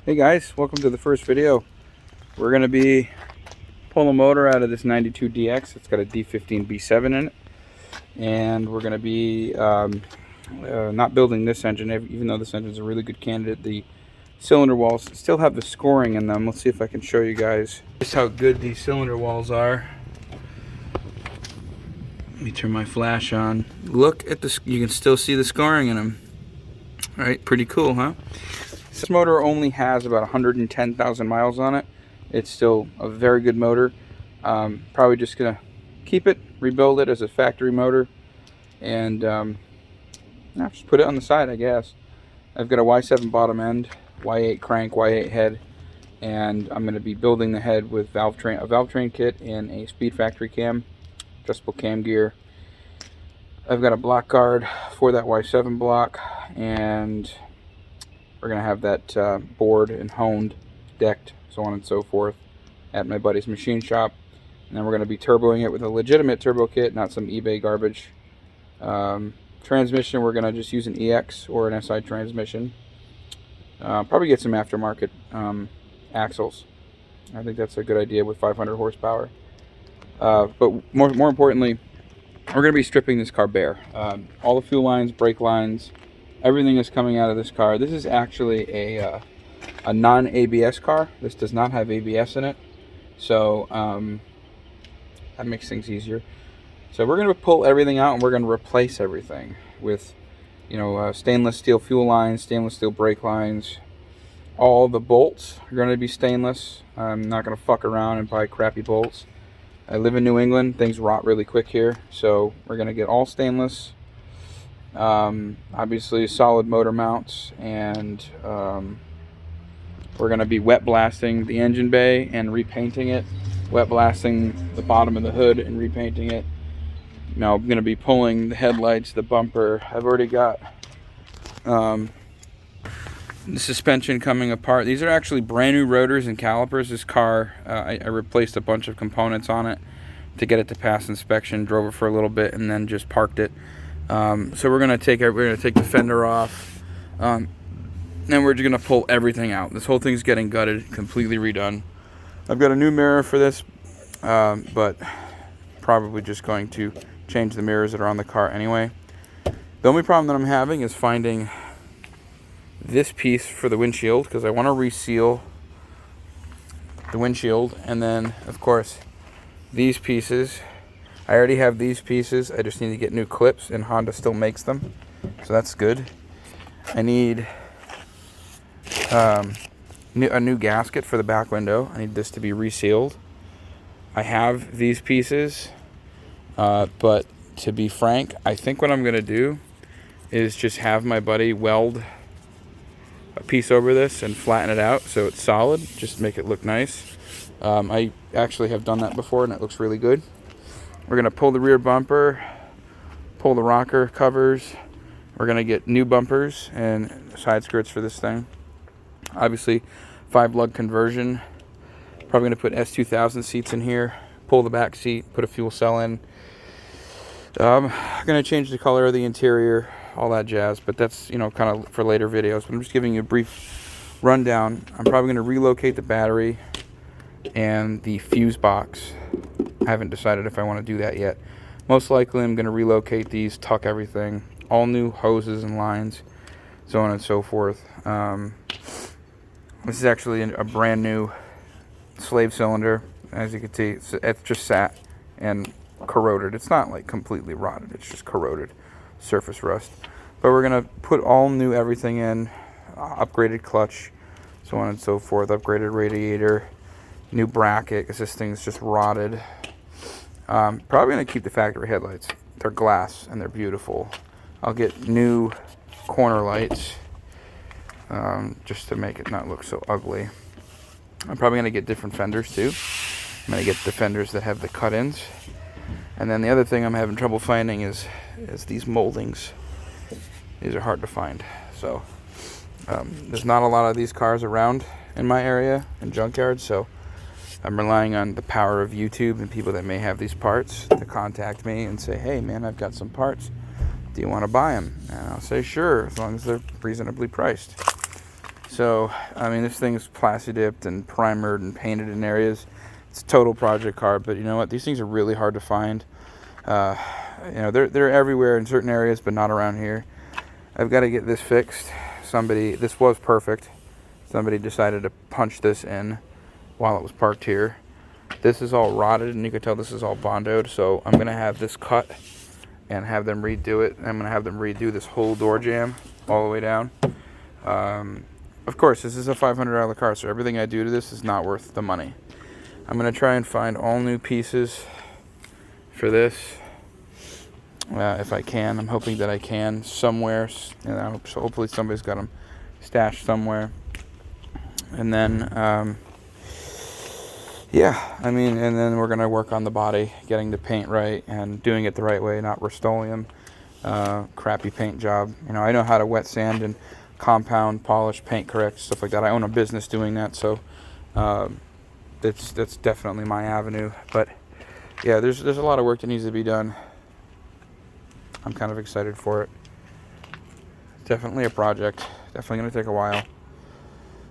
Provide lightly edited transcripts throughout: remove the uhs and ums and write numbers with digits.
Hey guys, welcome to the first video. We're going to be pulling a motor out of this 92 DX. It's got a D15B7 in it, and we're going to be not building this engine, even though this engine is a really good candidate. The cylinder walls still have the scoring in them. Let's see if I can show you guys just how good these cylinder walls are. Let me turn my flash on. Look at this, you can still see the scoring in them. All right, pretty cool, huh? This motor only has about 110,000 miles on it. It's still a very good motor. Probably just gonna keep it, rebuild it as a factory motor, and just put it on the side, I guess. I've got a Y7 bottom end, Y8 crank, Y8 head, and I'm gonna be building the head with a valve train kit and a Speed Factory cam, adjustable cam gear. I've got a block guard for that Y7 block, and we're going to have that bored and honed, decked, so on and so forth, at my buddy's machine shop. And then we're going to be turboing it with a legitimate turbo kit, not some eBay garbage. Transmission, we're going to just use an EX or an SI transmission. Probably get some aftermarket axles. I think that's a good idea with 500 horsepower. But more importantly, we're going to be stripping this car bare. All the fuel lines, brake lines, everything is coming out of this car. This is actually a non-ABS car. This does not have ABS in it, so that makes things easier. So we're going to pull everything out and we're going to replace everything with, stainless steel fuel lines, stainless steel brake lines. All the bolts are going to be stainless. I'm not going to fuck around and buy crappy bolts. I live in New England. Things rot really quick here, so we're going to get all stainless. Obviously solid motor mounts, and we're going to be wet blasting the engine bay and repainting it, wet blasting the bottom of the hood and repainting it. Now I'm going to be pulling the headlights, the bumper. I've already got the suspension coming apart. These are actually brand new rotors and calipers. This car, I replaced a bunch of components on it to get it to pass inspection, drove it for a little bit, and then just parked it. So we're gonna take the fender off, and we're just gonna pull everything out. This whole thing's getting gutted, completely redone. I've got a new mirror for this, but probably just going to change the mirrors that are on the car anyway. The only problem that I'm having is finding this piece for the windshield, because I want to reseal the windshield, and then of course these pieces. I already have these pieces. I just need to get new clips, and Honda still makes them, so that's good. I need a new gasket for the back window. I need this to be resealed. I have these pieces, but to be frank, I think what I'm going to do is just have my buddy weld a piece over this and flatten it out so it's solid, just make it look nice. I actually have done that before, and it looks really good. We're going to pull the rear bumper, pull the rocker covers. We're going to get new bumpers and side skirts for this thing. Obviously, 5-lug conversion. Probably going to put S2000 seats in here, pull the back seat, put a fuel cell in. I'm going to change the color of the interior, all that jazz, but that's, kind of for later videos. But I'm just giving you a brief rundown. I'm probably going to relocate the battery and the fuse box. I haven't decided if I want to do that yet. Most likely I'm going to relocate these, tuck everything, all new hoses and lines, so on and so forth. This is actually a brand new slave cylinder. As you can see, it's just sat and corroded. It's not like completely rotted, it's just corroded, surface rust. But we're going to put all new everything in, upgraded clutch, so on and so forth, upgraded radiator, new bracket, because this thing's just rotted. Probably going to keep the factory headlights. They're glass and they're beautiful. I'll get new corner lights, just to make it not look so ugly. I'm probably going to get different fenders too. I'm going to get the fenders that have the cut-ins. And then the other thing I'm having trouble finding is these moldings. These are hard to find. So there's not a lot of these cars around in my area, in junkyards, so I'm relying on the power of YouTube and people that may have these parts to contact me and say, hey man, I've got some parts. Do you want to buy them? And I'll say sure, as long as they're reasonably priced. So, I mean, this thing's plasti dipped and primered and painted in areas. It's a total project car, but you know what? These things are really hard to find. You know, they're everywhere in certain areas, but not around here. I've got to get this fixed. This was perfect. Somebody decided to punch this in while it was parked here. This is all rotted, and you can tell this is all bondoed, so I'm going to have this cut and have them redo it. I'm going to have them redo this whole door jamb all the way down. Of course, this is a $500 car, so everything I do to this is not worth the money. I'm going to try and find all new pieces for this if I can. I'm hoping that I can somewhere. And hopefully somebody's got them stashed somewhere. And then, yeah, I mean, and then we're going to work on the body, getting the paint right and doing it the right way, not Rust-Oleum, crappy paint job. You know, I know how to wet sand and compound, polish, paint correct, stuff like that. I own a business doing that, so that's definitely my avenue. But yeah, there's a lot of work that needs to be done. I'm kind of excited for it. Definitely a project. Definitely going to take a while.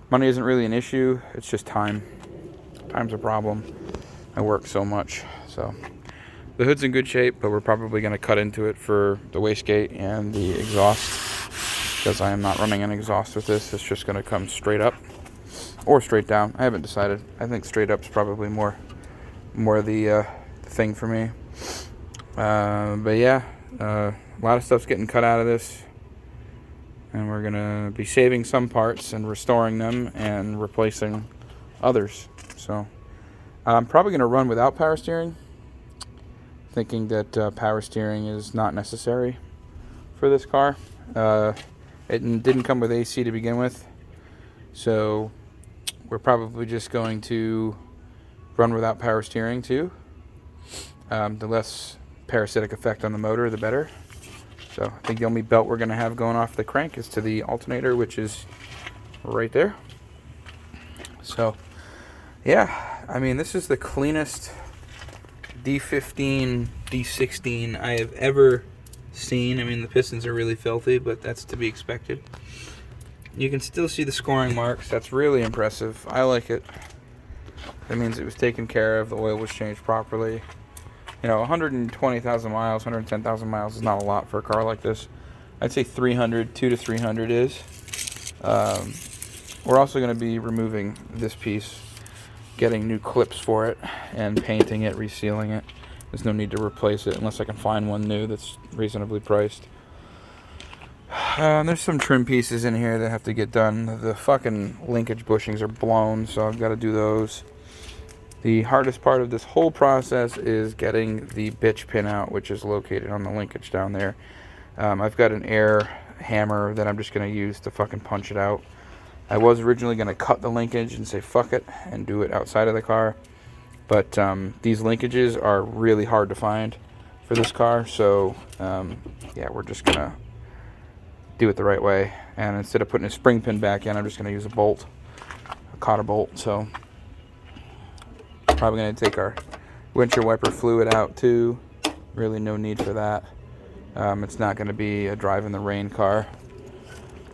Money isn't really an issue. It's just time. Time's a problem. I work so much. So the hood's in good shape, but we're probably going to cut into it for the wastegate and the exhaust, because I am not running an exhaust with this. It's just going to come straight up or straight down. I haven't decided. I think straight up's probably more the thing for me. But yeah, a lot of stuff's getting cut out of this, and we're going to be saving some parts and restoring them and replacing others. So I'm probably going to run without power steering, thinking that power steering is not necessary for this car. It didn't come with AC to begin with, so we're probably just going to run without power steering too. The less parasitic effect on the motor, the better. So I think the only belt we're going to have going off the crank is to the alternator, which is right there. So yeah, I mean, this is the cleanest D15, D16 I have ever seen. I mean, the pistons are really filthy, but that's to be expected. You can still see the scoring marks. That's really impressive. I like it. That means it was taken care of. The oil was changed properly. You know, 120,000 miles, 110,000 miles is not a lot for a car like this. I'd say 2 to 300 is. We're also going to be removing this piece, getting new clips for it, and painting it, resealing it. There's no need to replace it unless I can find one new that's reasonably priced. There's some trim pieces in here that have to get done. The fucking linkage bushings are blown, so I've got to do those. The hardest part of this whole process is getting the bitch pin out, which is located on the linkage down there. I've got an air hammer that I'm just going to use to fucking punch it out. I was originally going to cut the linkage and say fuck it and do it outside of the car, but these linkages are really hard to find for this car, so yeah, we're just going to do it the right way. And instead of putting a spring pin back in, I'm just going to use a bolt, a cotter bolt. So probably going to take our windshield wiper fluid out too. Really no need for that. It's not going to be a drive in the rain car.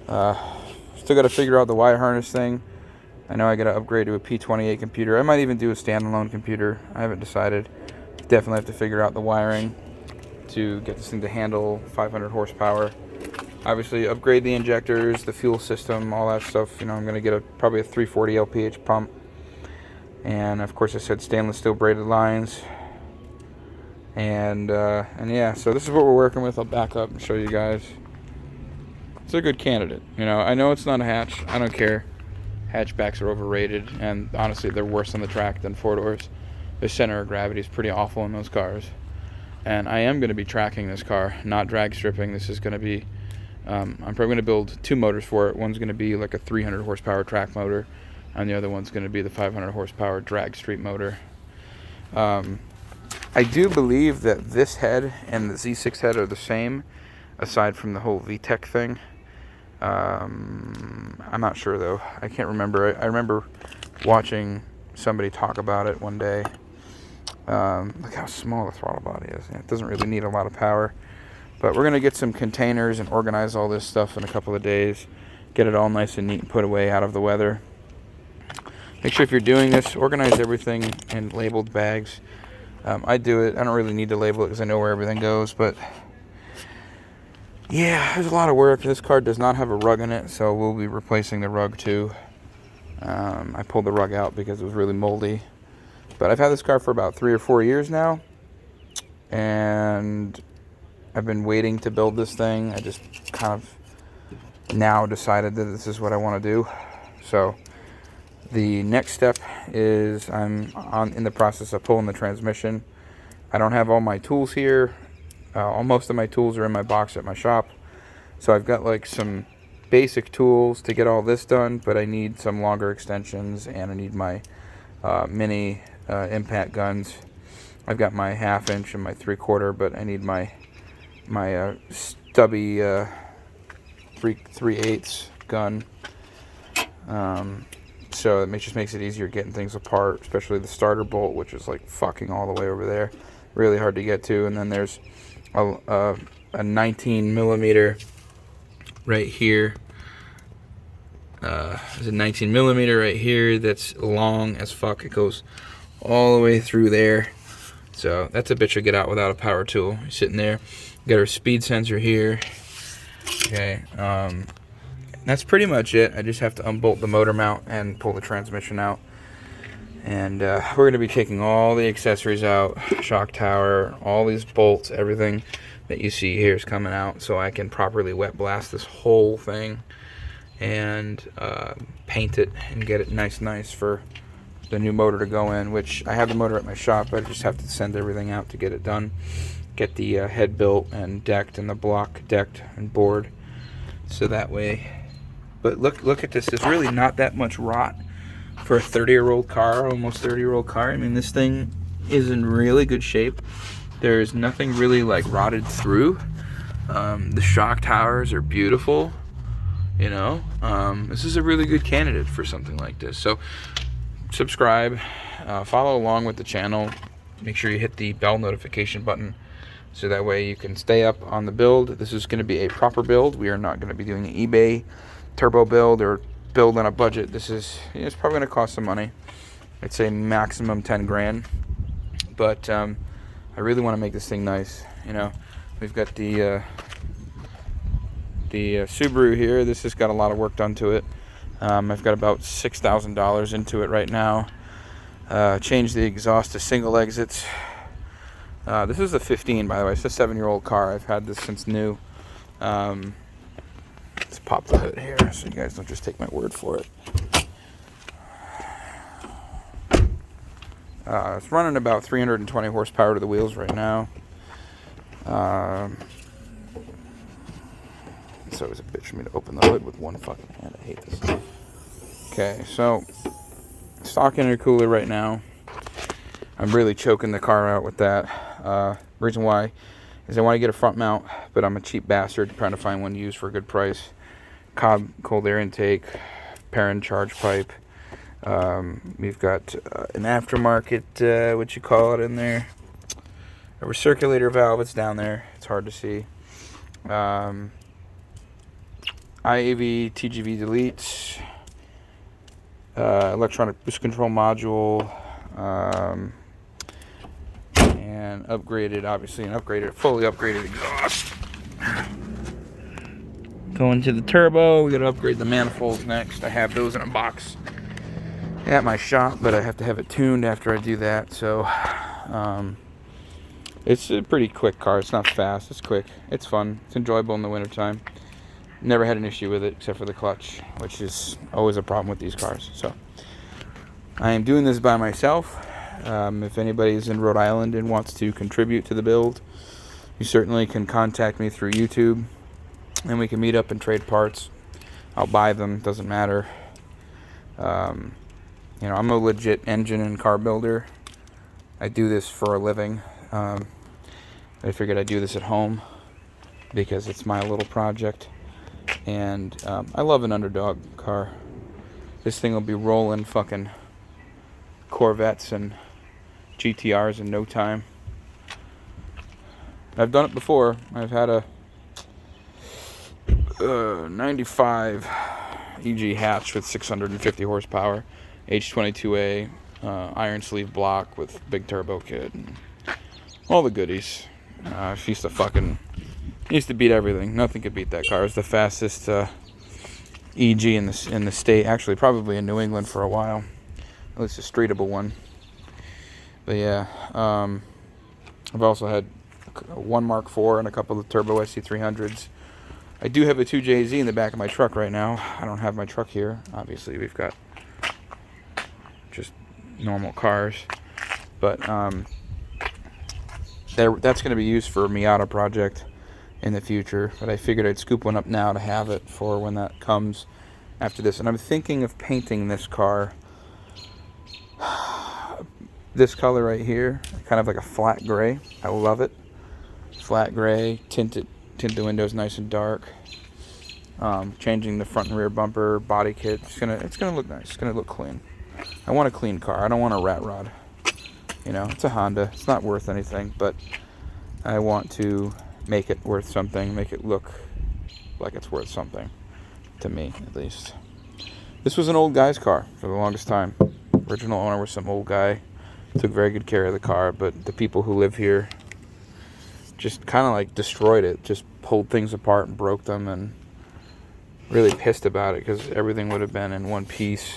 Still got to figure out the wire harness thing. I know I got to upgrade to a P28 computer. I might even do a standalone computer. I haven't decided. Definitely have to figure out the wiring to get this thing to handle 500 horsepower. Obviously upgrade the injectors, the fuel system, all that stuff. You know, I'm going to get probably a 340 LPH pump. And of course I said stainless steel braided lines. And yeah, so this is what we're working with. I'll back up and show you guys. It's a good candidate. You know, I know it's not a hatch. I don't care. Hatchbacks are overrated, and honestly they're worse on the track than four doors. The center of gravity is pretty awful in those cars. And I am going to be tracking this car, not drag stripping. This is going to be, I'm probably going to build two motors for it. One's going to be like a 300 horsepower track motor, and the other one's going to be the 500 horsepower drag street motor. I do believe that this head and the Z6 head are the same, aside from the whole VTEC thing. I'm not sure though. I can't remember. I remember watching somebody talk about it one day. Look how small the throttle body is. It doesn't really need a lot of power. But we're going to get some containers and organize all this stuff in a couple of days. get it all nice and neat and put away out of the weather. Make sure if you're doing this, organize everything in labeled bags. I do it. I don't really need to label it because I know where everything goes, but yeah, there's a lot of work. This car does not have a rug in it, so we'll be replacing the rug too. I pulled the rug out because it was really moldy. But I've had this car for about 3 or 4 years now, and I've been waiting to build this thing. I just kind of now decided that this is what I want to do. So the next step is I'm in the process of pulling the transmission. I don't have all my tools here. Most of my tools are in my box at my shop. So I've got like some basic tools to get all this done, but I need some longer extensions, and I need my mini impact guns. I've got my 1/2 inch and my 3/4, but I need my stubby 3/8 gun. So it just makes it easier getting things apart, especially the starter bolt, which is like fucking all the way over there, really hard to get to. And then there's a 19 millimeter right here. There's a 19 millimeter right here that's long as fuck. It goes all the way through there. So that's a bitch to get out without a power tool. You're sitting there. Got our speed sensor here. Okay. That's pretty much it. I just have to unbolt the motor mount and pull the transmission out. And we're going to be taking all the accessories out. Shock tower, all these bolts, everything that you see here is coming out, so I can properly wet blast this whole thing and paint it and get it nice for the new motor to go in, which I have the motor at my shop, but I just have to send everything out to get it done. Get the head built and decked and the block decked and bored, so that way. But look at this. There's really not that much rot for a 30-year-old car, almost 30-year-old car. I mean, this thing is in really good shape. There's nothing really like rotted through. The shock towers are beautiful. You know, this is a really good candidate for something like this. So subscribe, follow along with the channel. Make sure you hit the bell notification button, so that way you can stay up on the build. This is going to be a proper build. We are not going to be doing an eBay turbo build or build on a budget. This is, it's probably going to cost some money. I'd say maximum 10 grand. But I really want to make this thing nice. You know, we've got the Subaru here. This has got a lot of work done to it. I've got about $6,000 into it right now. Changed the exhaust to single exits. This is a 15, by the way. It's a 7-year-old car. I've had this since new. Let's pop the hood here so you guys don't just take my word for it. It's running about 320 horsepower to the wheels right now. It's always a bitch for me to open the hood with one fucking hand. I hate this. Okay, so stock intercooler right now. I'm really choking the car out with that. Reason why is I want to get a front mount, but I'm a cheap bastard trying to find one used for a good price. Cobb cold air intake, parent charge pipe. We've got an aftermarket, what you call it in there, a recirculator valve. It's down there. It's hard to see. IAV TGV deletes, electronic boost control module, and upgraded, obviously, fully upgraded exhaust. Going to the turbo, we gotta upgrade the manifolds next. I have those in a box at my shop, but I have to have it tuned after I do that. So it's a pretty quick car. It's not fast, it's quick, it's fun, it's enjoyable in the wintertime. Never had an issue with it except for the clutch, which is always a problem with these cars. So I am doing this by myself. If anybody's in Rhode Island and wants to contribute to the build, you certainly can contact me through YouTube, and we can meet up and trade parts. I'll buy them, doesn't matter. You know, I'm a legit engine and car builder. I do this for a living. I figured I'd do this at home because it's my little project. And I love an underdog car. This thing will be rolling fucking Corvettes and GTRs in no time. I've done it before. I've had a 95 EG hatch with 650 horsepower, H22A, iron sleeve block with big turbo kit, and all the goodies. Used to beat everything. Nothing could beat that car. It was the fastest EG in the state. Actually, probably in New England for a while. At least a streetable one. But yeah, I've also had one Mark IV and a couple of Turbo SC300s. I do have a 2JZ in the back of my truck right now. I don't have my truck here. Obviously, we've got just normal cars. But that's going to be used for a Miata project in the future. But I figured I'd scoop one up now to have it for when that comes after this. And I'm thinking of painting this car this color right here, kind of like a flat gray. I love it. Flat gray, tint the windows nice and dark. Changing the front and rear bumper, body kit. It's gonna look nice. It's gonna look clean. I want a clean car. I don't want a rat rod. You know, it's a Honda. It's not worth anything, but I want to make it worth something. Make it look like it's worth something, to me at least. This was an old guy's car for the longest time. Original owner was some old guy. Took very good care of the car, but the people who live here just kind of like destroyed it. Just pulled things apart and broke them, and really pissed about it because everything would have been in one piece.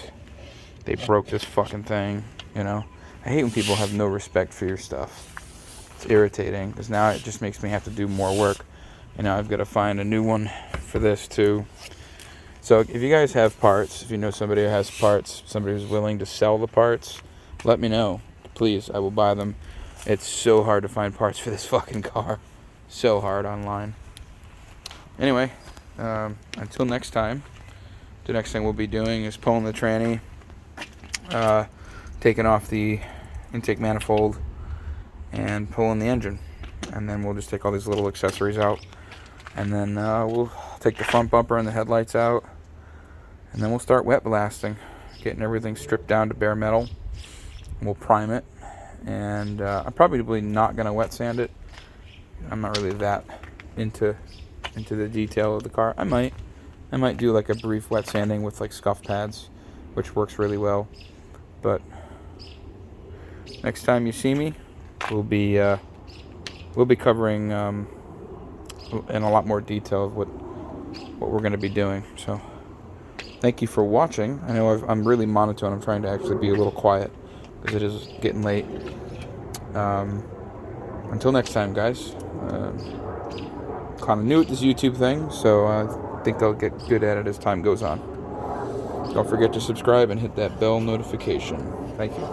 They broke this fucking thing, you know. I hate when people have no respect for your stuff. It's irritating because now it just makes me have to do more work. You know, I've got to find a new one for this too. So if you guys have parts, if you know somebody who has parts, somebody who's willing to sell the parts, let me know. Please, I will buy them. It's so hard to find parts for this fucking car. So hard online. Anyway, until next time, the next thing we'll be doing is pulling the tranny, taking off the intake manifold, and pulling the engine. And then we'll just take all these little accessories out. And then we'll take the front bumper and the headlights out. And then we'll start wet blasting, getting everything stripped down to bare metal. We'll prime it, and I'm probably not going to wet sand it. I'm not really that into the detail of the car. I might do like a brief wet sanding with like scuff pads, which works really well. But next time you see me, we'll be covering in a lot more detail of what we're going to be doing. So thank you for watching. I know I'm really monotone. I'm trying to actually be a little quiet because it is getting late. Until next time, guys. Kind of new at this YouTube thing, so I think they'll get good at it as time goes on. Don't forget to subscribe and hit that bell notification. Thank you.